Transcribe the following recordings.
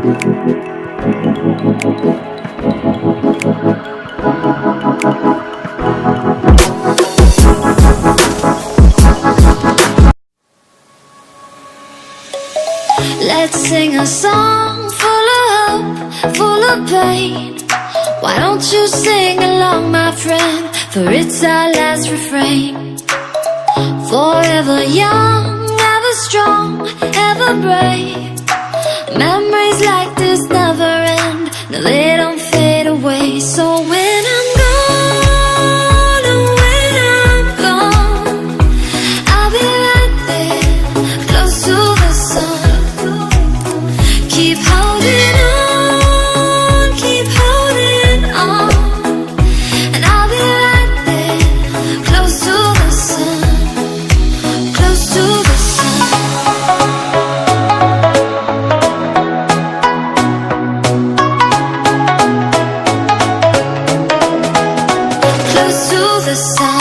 Let's sing a song full of hope, full of pain. Why don't you sing along, my friend? For it's our last refrain. Forever young, ever strong, ever brave. Memories like this never end. No, they don't fade away. So when I'm gone, oh, when I'm gone, I'll be right there, close to the sun. Keep holding on, keep holding on, and I'll be right there, close to the sun, close to the sun. Close to the sun.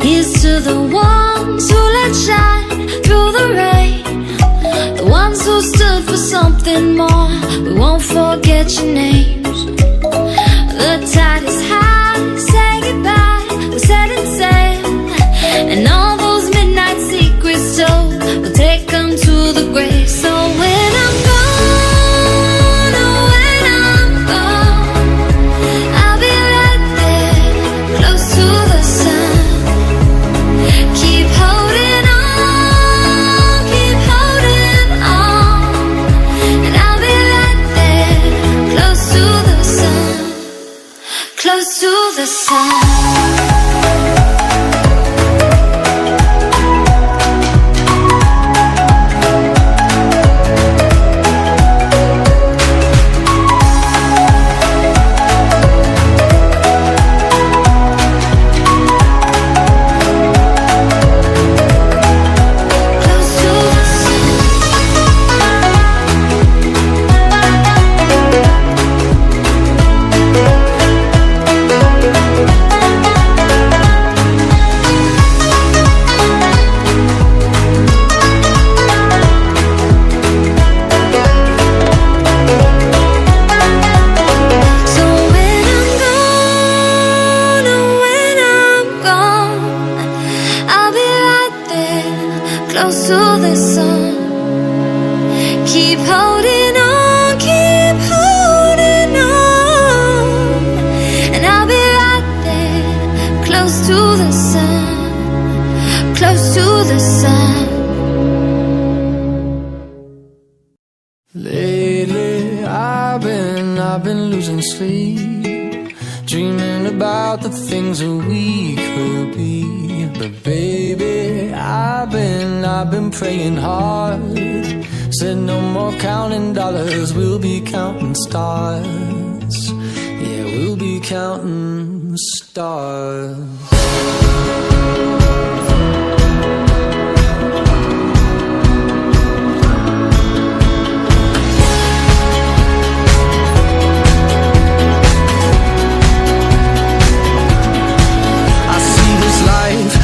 Here's to the ones who let shine through the rain, the ones who stood for something more. We won't forget your names. The tide is high, say goodbye, we're setting sail, and all those midnight secrets told, we'll take them to the grave. So when I'm gone, oh, when I'm gone, I'll be right there, close to the sun. Keep holding on, keep holding on, and I'll be right there, close to the sun, close to the sun. Close to the sun. So when I'm gone, oh, when I'm gone, I'll be right there, close to the sun. Keep holding on, keep holding on, and I'll be right there, close to the sun, close to the sun. Lately, I've been losing sleep, dreaming about the things that we could be. But baby, I've been praying hard. Said no more counting dollars, we'll be counting stars. Yeah, we'll be counting stars.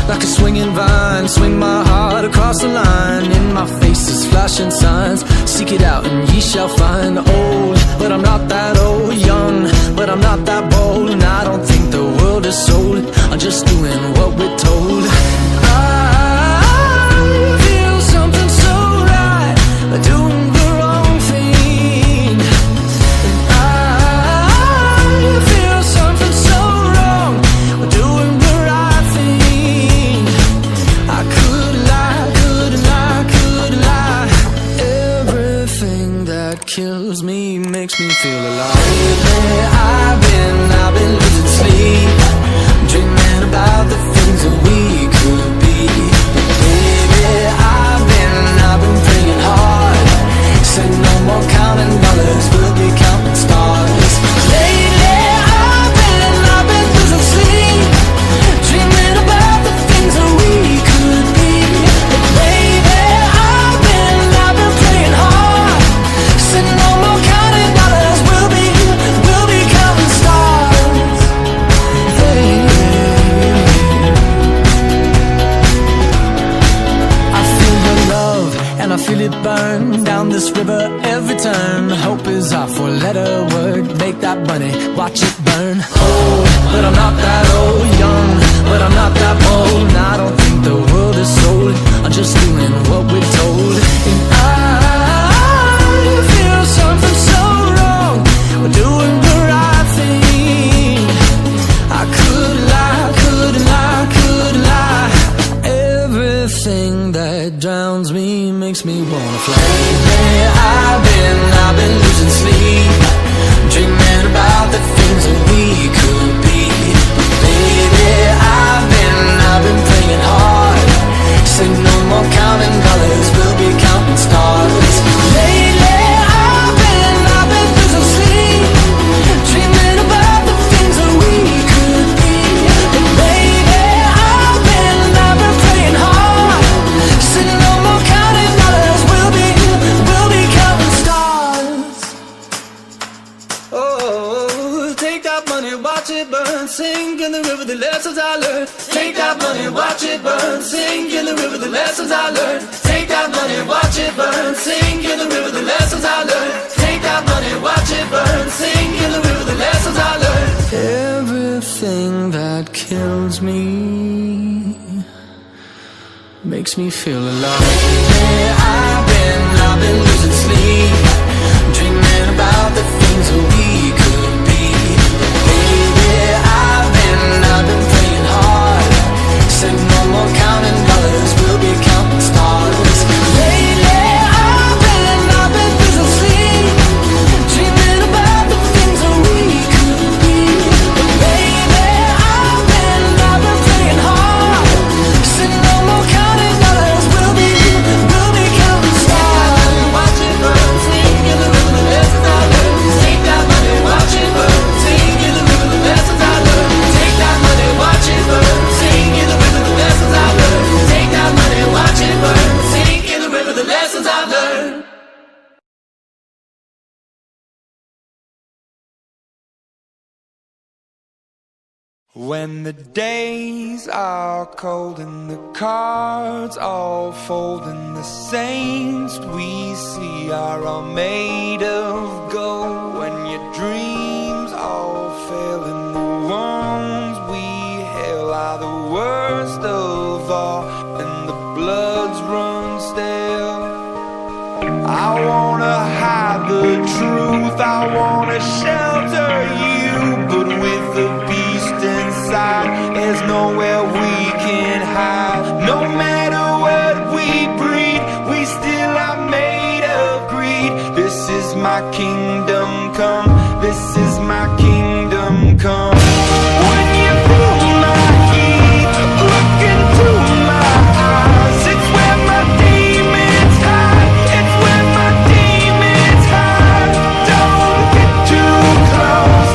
Like a swinging vine, swing my heart across the line. In my face is flashing signs, seek it out and ye shall find. Old, but I'm not that old. Young, but I'm not that bold. And I don't think the world is sold, I'm just doing what we're told. I feel something so right, doing the wrong thing. And I feel something so wrong, doing the right thing. I could lie, could lie, could lie. Everything that kills me makes me feel alive. Lately, I've been losing sleep, dreaming about the things that we Everything that drowns me makes me wanna fly. Lately I've been losing sleep, dreaming about the things that we could be. Baby, I've been praying hard, say no more counting dollars, we'll be counting stars. Lately I've been losing sleep, dreaming about the things that we could be. And baby, I've been praying hard, say no more counting dollars, we'll be counting stars. Oh, take that money, watch it burn, sink in the river, the lessons I learned. Take that money, watch it burn, sink in the river, the lessons I learned. Take that money, watch it burn, sink in the river, the lessons I learned. Take that money, watch it burn, sink in the river, the lessons I learned. Everything that kills me makes me feel alive. Yeah, I've been losing sleep, dreaming about the things that we could be. Baby, I've been praying hard, said no more counting dollars, we'll be counting stars. Lately I've been losing sleep, dreaming about the things that we could be. Baby, I've been praying hard, said no more counting dollars, we'll be counting stars. Watch it burn, sink in the river, the lessons I learned. Take that money, watch it burn, sink in the river, the lessons I learned. Take that money, watch it burn, sink in the river, the lessons I learned. Take that money, watch it burn, sink in the river, the lessons I learned. When the days are cold and the cards all fold and the saints we see are all made of gold, when your dreams all fail and the ones we hail are the worst of all and the bloods run stale, I wanna hide the truth, I wanna shelter you, but with the beast inside, there's nowhere we can hide. No matter what we breed, we still are made of greed. This is my kingdom come, this is my kingdom come. When you feel my heat, look into my eyes, it's where my demons hide, it's where my demons hide. Don't get too close,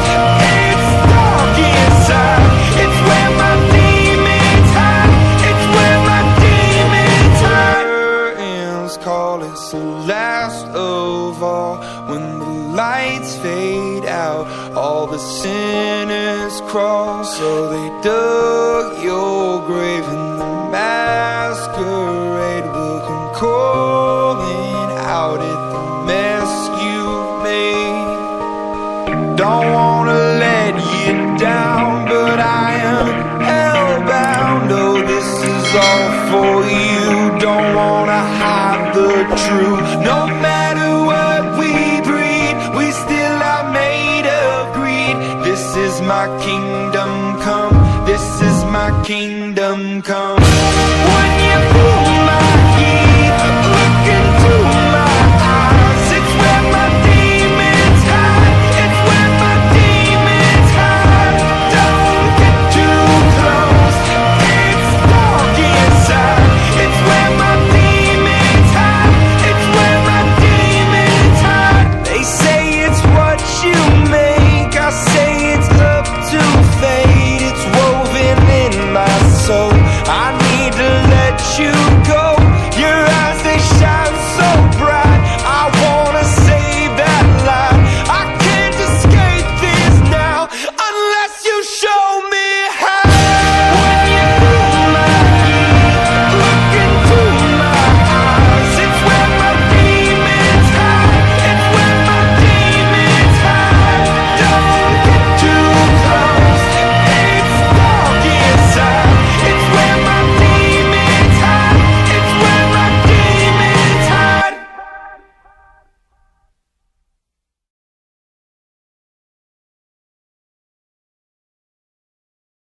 it's dark inside, it's where my demons hide, it's where my demons hide. Curtains call, it's the last of all. When the lights fade out, all the sinners crawl. So they dug your grave and the masquerade will come calling out at the mess you've made. Don't wanna let you down, but I am hellbound. Oh, this is all for you. Don't wanna hide the truth. No matter what we breed, we still are made of greed. This is my kingdom come, this is my kingdom come.